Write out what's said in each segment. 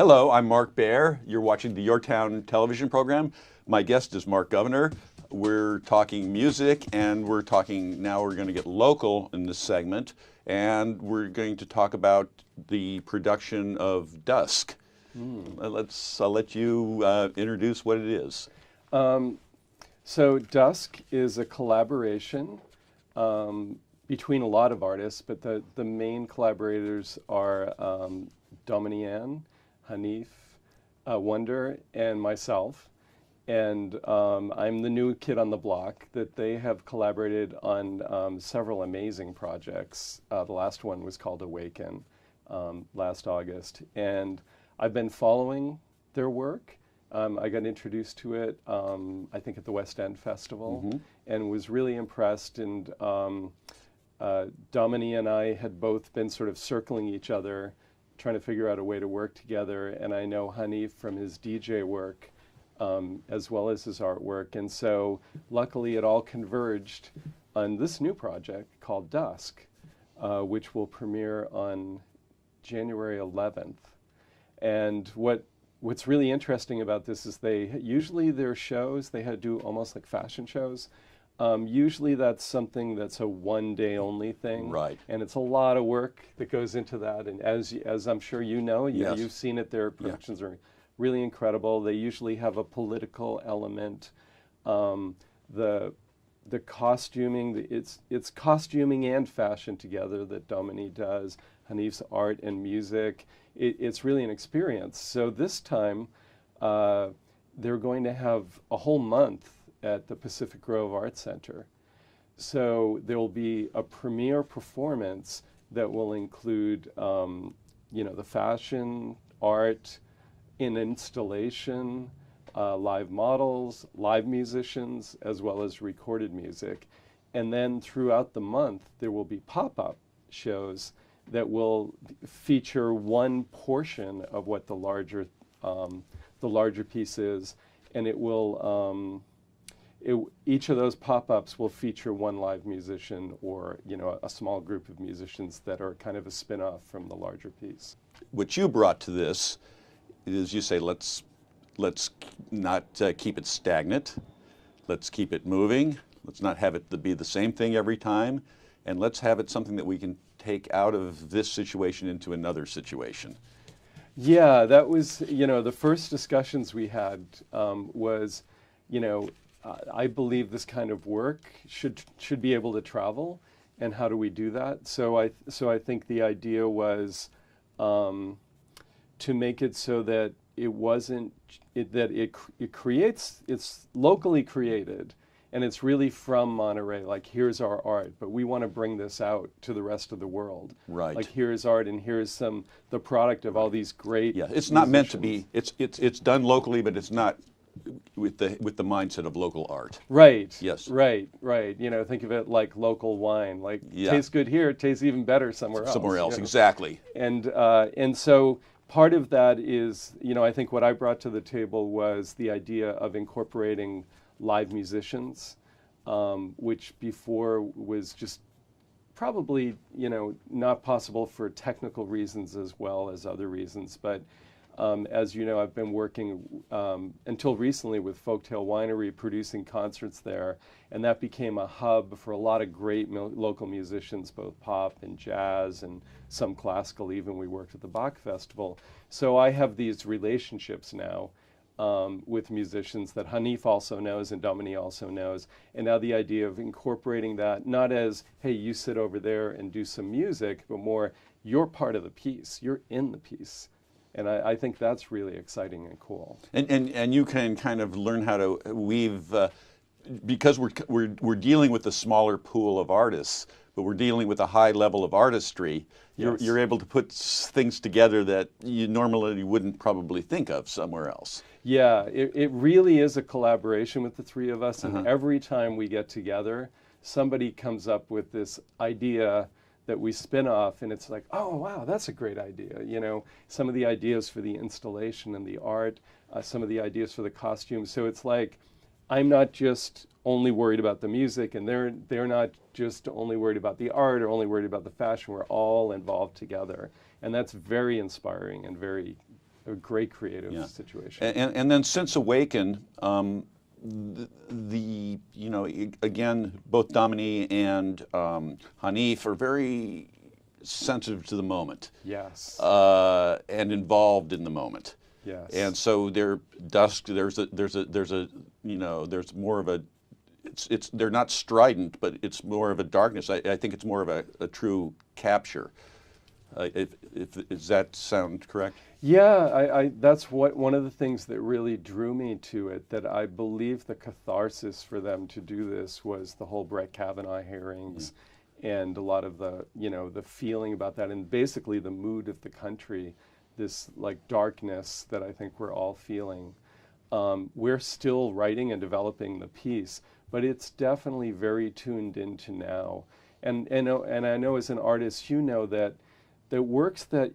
Hello, I'm Mark Baer. You're watching the YourTown television program. My guest is Mark Governor. We're talking music, and we're going to get local in this segment, and we're going to talk about the production of Dusk. I'll let you introduce what it is. So Dusk is a collaboration between a lot of artists, but the main collaborators are Domini, Hanif, Wondir, and myself. And I'm the new kid on the block that they have collaborated on several amazing projects. The last one was called Awaken last August. And I've been following their work. I got introduced to it, I think, at the West End Festival, and was really impressed. And Domini and I had both been sort of circling each other, trying to figure out a way to work together. And I know Hanif from his DJ work, as well as his artwork. And so luckily it all converged on this new project called Dusk, which will premiere on January 11th. And what's really interesting about this is usually their shows, they do almost like fashion shows. Usually that's something that's a one-day only thing. Right. And it's a lot of work that goes into that. And as I'm sure you know, Yes. You've seen it, their productions are really incredible. They usually have a political element. The costuming, it's costuming and fashion together that Domini does. Hanif's art and music. It's really an experience. So this time, they're going to have a whole month at the Pacific Grove Art Center. So there will be a premiere performance that will include, the fashion, art, an installation, live models, live musicians, as well as recorded music. And then throughout the month, there will be pop-up shows that will feature one portion of what the larger piece is, and it will each of those pop-ups will feature one live musician or a small group of musicians that are kind of a spin-off from the larger piece. What you brought to this is, you say, let's not keep it stagnant. Let's keep it moving. Let's not have it to be the same thing every time, and let's have it something that we can take out of this situation into another situation. Yeah, that was, the first discussions we had was, I believe this kind of work should be able to travel, and how do we do that? So I think the idea was to make it so that it's locally created. And it's really from Monterey, like, here's our art, but we want to bring this out to the rest of the world. Right. Like, here's art, and here's the product of all these great it's not meant to be, it's done locally, but it's not with the mindset of local art. Right. Yes. Right. Think of it like local wine. Like, tastes good here, it tastes even better somewhere else. Somewhere else, exactly. And so part of that is, I think what I brought to the table was the idea of incorporating live musicians, which before was just probably, not possible for technical reasons as well as other reasons. But as you know, I've been working until recently with Folktale Winery, producing concerts there, and that became a hub for a lot of great local musicians, both pop and jazz and some classical even. We worked at the Bach Festival. So I have these relationships now with musicians that Hanif also knows and Domini also knows. And now the idea of incorporating that, not as, hey, you sit over there and do some music, but more, you're part of the piece, you're in the piece. And I think that's really exciting and cool. And you can kind of learn how to weave, because we're dealing with a smaller pool of artists, but we're dealing with a high level of artistry. You're able to put things together that you normally wouldn't probably think of somewhere else. Yeah, it really is a collaboration with the three of us, and every time we get together, somebody comes up with this idea that we spin off, and it's like, oh wow, that's a great idea. Some of the ideas for the installation and the art, some of the ideas for the costumes. So it's like, I'm not just only worried about the music, and they're not just only worried about the art or only worried about the fashion. We're all involved together, and that's very inspiring and very a great creative Yeah. situation. And then since Awaken, again, both Domini and Hanif are very sensitive to the moment. Yes. And involved in the moment. Yes. And so Dusk, there's more of a, they're not strident, but it's more of a darkness. I think it's more of a true capture. Does that sound correct? Yeah, that's one of the things that really drew me to it, that I believe the catharsis for them to do this was the whole Brett Kavanaugh hearings and a lot of the, the feeling about that and basically the mood of the country, this like darkness that I think we're all feeling. We're still writing and developing the piece, but it's definitely very tuned into now. And I know as an artist, that works that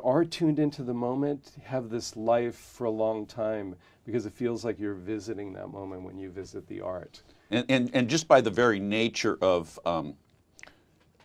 are tuned into the moment have this life for a long time because it feels like you're visiting that moment when you visit the art. And just by the very nature of,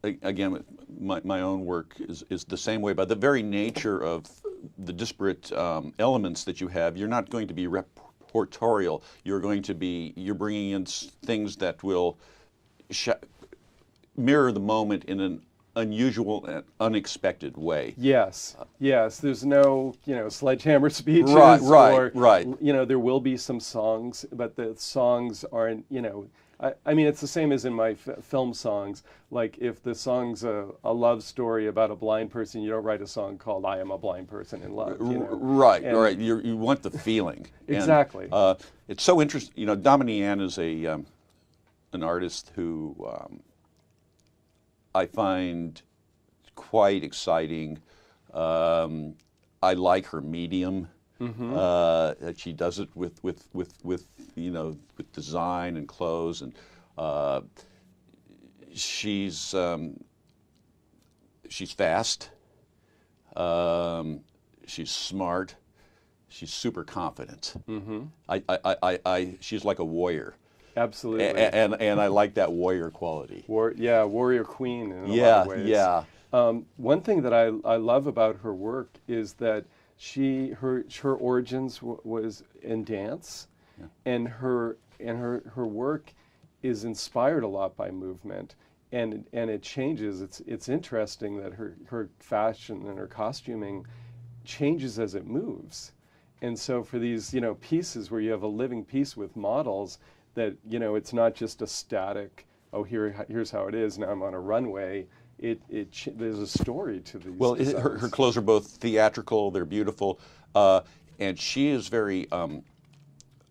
again, my own work is the same way. By the very nature of the disparate elements that you have, you're not going to be reportorial. You're bringing in things that will mirror the moment in an unusual and unexpected way. Yes, yes. There's no, sledgehammer speeches. Right. There will be some songs, but the songs aren't, I mean, it's the same as in my film songs. Like if the song's a love story about a blind person, you don't write a song called "I Am a Blind Person in Love." Right. You want the feeling. Exactly. And, it's so interesting. Domini is an artist who I find quite exciting. I like her medium. Mm-hmm. She does it with design and clothes, and she's fast. She's smart. She's super confident. Mm-hmm. She's like a warrior. Absolutely. And I like that warrior quality. Warrior queen in a lot of ways. Yeah. One thing that I love about her work is that her origins was in dance, and her work is inspired a lot by movement, and it changes. It's interesting that her fashion and her costuming changes as it moves, and so for these pieces where you have a living piece with models, that it's not just a static, here's how it is, now I'm on a runway. There's a story to these. Well, her clothes are both theatrical, they're beautiful, and she is very,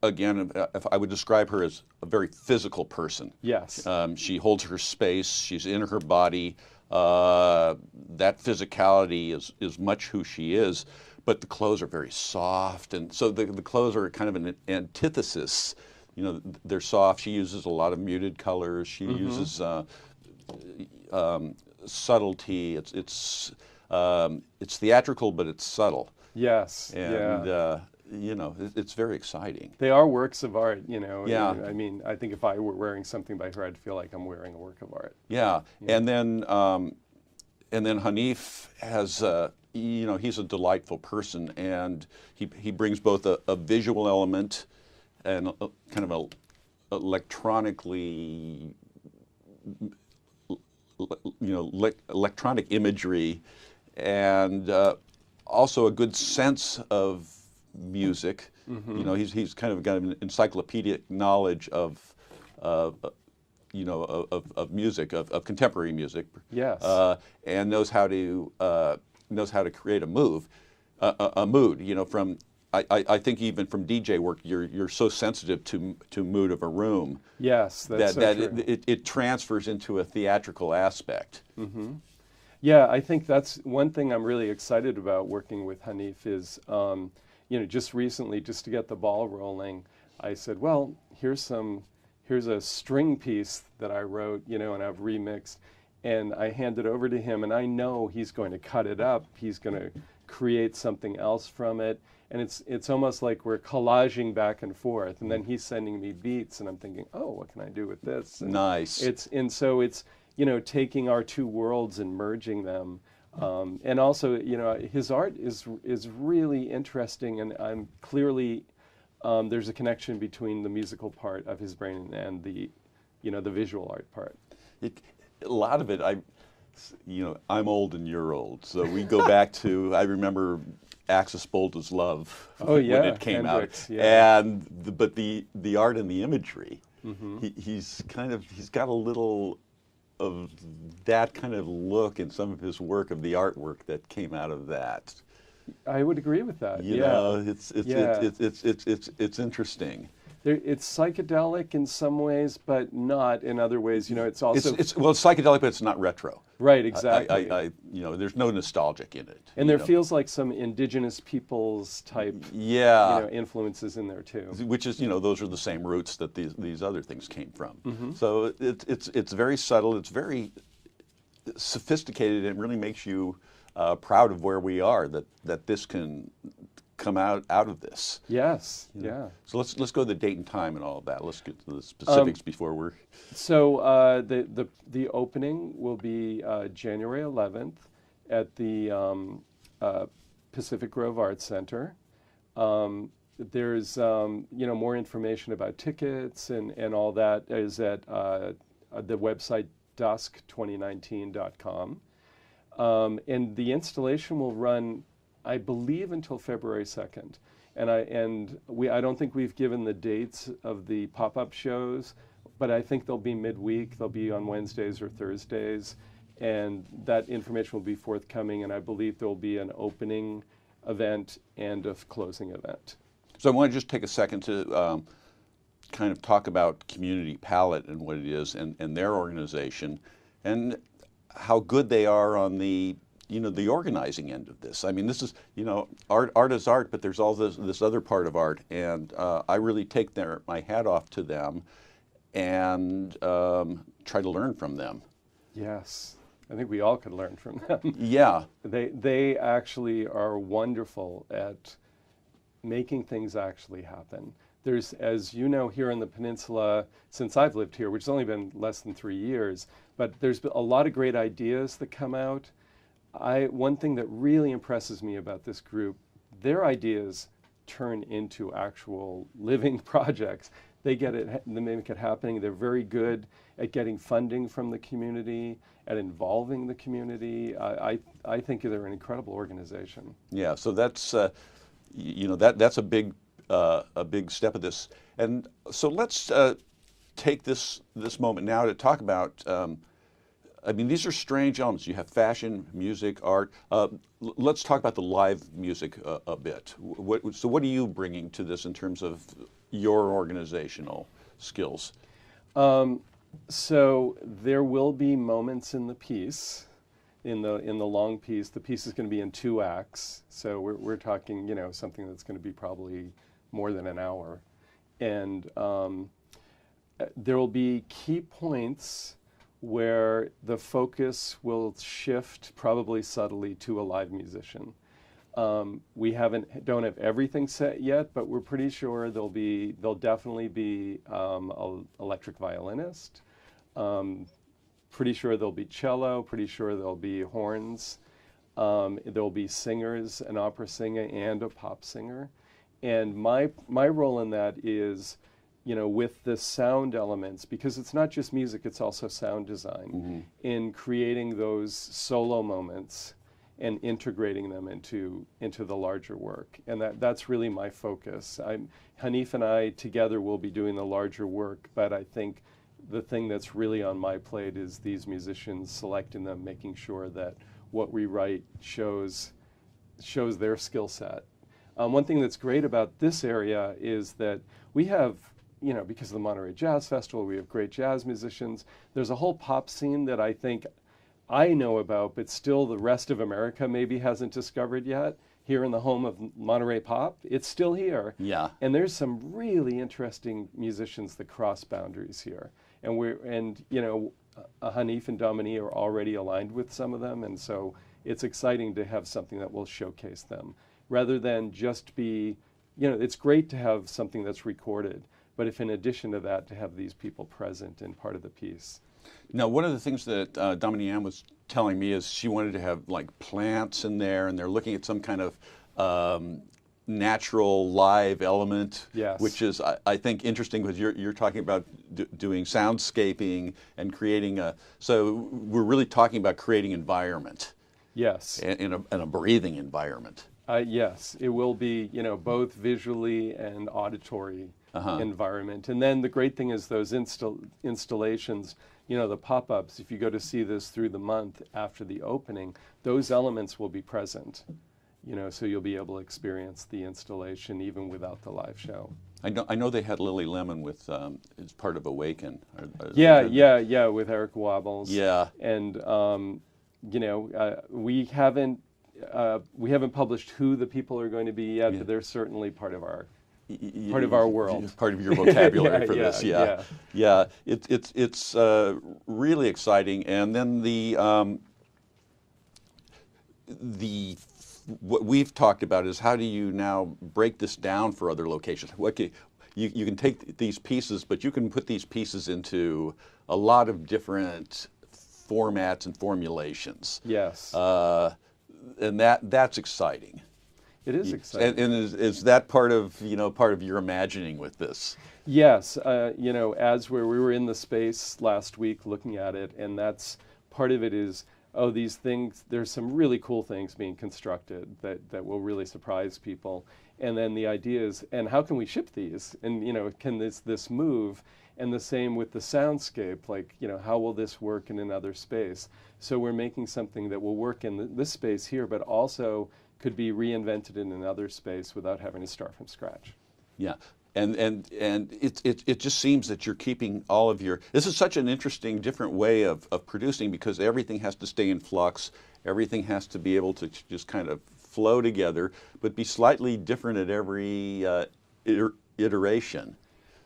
again, if I would describe her as a very physical person. Yes. She holds her space, she's in her body. That physicality is much who she is, but the clothes are very soft, and so the clothes are kind of an antithesis. They're soft. She uses a lot of muted colors. She uses subtlety. It's theatrical, but it's subtle. Yes. And it's very exciting. They are works of art. Yeah. I mean, I think if I were wearing something by her, I'd feel like I'm wearing a work of art. Yeah. And then Hanif has. He's a delightful person, and he brings both a visual element and kind of a electronically, electronic imagery, and also a good sense of music. Mm-hmm. He's kind of got an encyclopedic knowledge of music, of contemporary music. Yes. And knows how to create a mood. I think even from DJ work, you're so sensitive to mood of a room. Yes, that's so true. It transfers into a theatrical aspect. Mm-hmm. Yeah, I think that's one thing I'm really excited about working with Hanif is, just recently, just to get the ball rolling, I said, well, here's a string piece that I wrote, and I've remixed, and I hand it over to him, and I know he's going to cut it up. He's going to create something else from it. And it's almost like we're collaging back and forth, and then he's sending me beats, and I'm thinking, oh, what can I do with this? And nice. So it's taking our two worlds and merging them. And also, you know, his art is really interesting, and I'm clearly there's a connection between the musical part of his brain and the, you know, the visual art part. A lot of it, I'm old and you're old, so we go back to, I remember Axis Bold as Love Oh, yeah, when it came Hendrix, out, yeah. and but the art and the imagery, Mm-hmm. he's got a little of that kind of look in some of his work, of the artwork that came out of that. I would agree with that. You yeah. know, it's Yeah. it's interesting. It's psychedelic in some ways, but not in other ways. You know, it's also It's psychedelic, but it's not retro. right. Exactly. You know, there's no nostalgic in it. And you there know. feels like some indigenous peoples type, Yeah. you know, influences in there too. Which is, you know, those are the same roots that these other things came from. Mm-hmm. So it's very subtle. It's very sophisticated, and really makes you proud of where we are. That this can come out of this. Yes. You know? Yeah. So let's go to the date and time and all of that. Let's get to the specifics before we're. So the opening will be January 11th at the Pacific Grove Arts Center. There's you know, more information about tickets and all that is at the website dusk2019.com. And the installation will run, I believe, until February 2nd. And I don't think we've given the dates of the pop-up shows, but I think they'll be midweek. They'll be on Wednesdays or Thursdays, and that information will be forthcoming. And I believe there will be an opening event and a closing event. So I want to just take a second to kind of talk about Community Palette and what it is, and their organization, and how good they are on the, you know, the organizing end of this. I mean, this is, you know, art is art, but there's all this other part of art, and I really take my hat off to them, and try to learn from them. Yes, I think we all could learn from them. Yeah. They actually are wonderful at making things actually happen. There's, as you know, here in the peninsula, since I've lived here, which has only been less than 3 years, but there's been a lot of great ideas that come out. One thing that really impresses me about this group, their ideas turn into actual living projects. They get it, they make it happening. They're very good at getting funding from the community, at involving the community. I think they're an incredible organization. Yeah. So that's, you know, that's a big step of this. And so let's take this moment now to talk about. I mean, these are strange elements. You have fashion, music, art. Let's talk about the live music a bit. So what are you bringing to this in terms of your organizational skills? So there will be moments in the piece, in the long piece. The piece is going to be in 2 acts. So we're talking, you know, something that's going to be probably more than an hour. And there will be key points where the focus will shift, probably subtly, to a live musician. We don't have everything set yet, but we're pretty sure there'll definitely be an electric violinist. Pretty sure there'll be cello. Pretty sure there'll be horns. There'll be singers, an opera singer and a pop singer. And my role in that is, you know, with the sound elements, because it's not just music, it's also sound design, in creating those solo moments and integrating them into the larger work. And that's really my focus. Hanif and I together will be doing the larger work, but I think the thing that's really on my plate is these musicians, selecting them, making sure that what we write shows their skill set. One thing that's great about this area is that we have, you know, because of the Monterey Jazz Festival, we have great jazz musicians. There's a whole pop scene that I think I know about, but still the rest of America maybe hasn't discovered yet. Here in the home of Monterey Pop, it's still here. Yeah. And there's some really interesting musicians that cross boundaries here. And you know, Hanif and Domini are already aligned with some of them, and so it's exciting to have something that will showcase them, rather than just be, you know, it's great to have something that's recorded, but if in addition to that, to have these people present and part of the piece. Now, one of the things that Domini Ann was telling me is she wanted to have like plants in there, and they're looking at some kind of natural live element, Yes. which is I think interesting because you're talking about doing soundscaping and creating a. So we're really talking about creating environment. Yes. In a breathing environment. Yes, it will be, you know, both visually and auditory environment. And then the great thing is those installations, you know, the pop-ups, if you go to see this through the month after the opening, those elements will be present, you know, so you'll be able to experience the installation even without the live show. I know they had Lily Lemon with as part of Awaken. Yeah, with Eric Wobbles. Yeah. And you know, we haven't published who the people are going to be yet, but they're certainly part of our world, part of your vocabulary for this. Yeah. It's really exciting. And then what we've talked about is how do you now break this down for other locations? You can take these pieces, but you can put these pieces into a lot of different formats and formulations. Yes. And that's exciting. It is exciting. And is that part of your imagining with this? Yes. You know, as we were in the space last week looking at it, and that's part of it is, oh, these things, there's some really cool things being constructed that will really surprise people. And then the idea is, and how can we ship these? And, you know, can this move? And the same with the soundscape, like, you know, how will this work in another space? So we're making something that will work in this space here, but also could be reinvented in another space without having to start from scratch. Yeah, and it just seems that you're keeping all of your. This is such an interesting, different way of producing because everything has to stay in flux. Everything has to be able to just kind of flow together, but be slightly different at every iteration.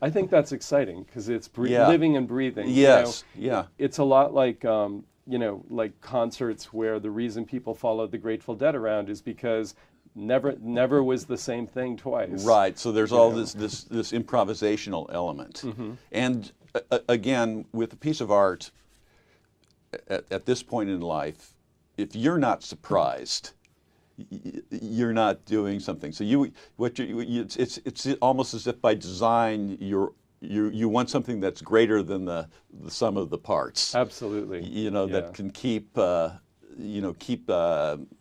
I think that's exciting because it's living and breathing. Yes, you know, it's a lot like, you know, like concerts where the reason people followed the Grateful Dead around is because never was the same thing twice. Right. So there's all this improvisational element, and again, with a piece of art, at this point in life, if you're not surprised, you're not doing something. So it's almost as if by design you want something that's greater than the sum of the parts. Absolutely. You know, that can keep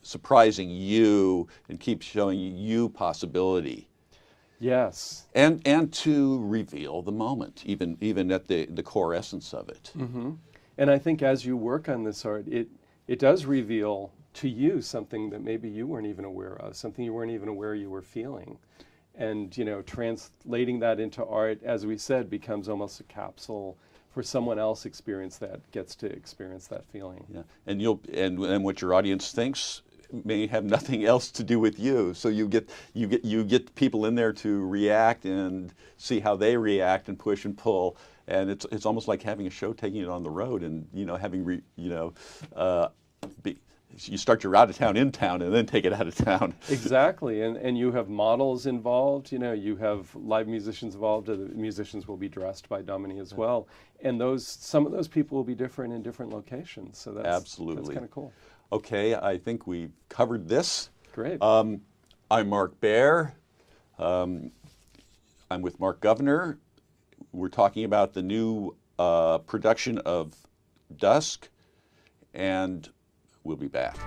surprising you and keep showing you possibility. Yes. And to reveal the moment, even at the core essence of it. And I think as you work on this art, it does reveal to you something that maybe you weren't even aware of, something you weren't even aware you were feeling. And, you know, translating that into art, as we said, becomes almost a capsule for someone else gets to experience that feeling. Yeah. And what your audience thinks may have nothing else to do with you. So you get people in there to react and see how they react and push and pull. And it's almost like having a show, taking it on the road, and having you start your out of town in town and then take it out of town. Exactly, and you have models involved. You know, you have live musicians involved. The musicians will be dressed by Domini as well, and some of those people will be different in different locations. So that's kind of cool. Okay, I think we've covered this. Great. I'm Mark Baer. I'm with Mark Governor. We're talking about the new production of Dusk, and we'll be back.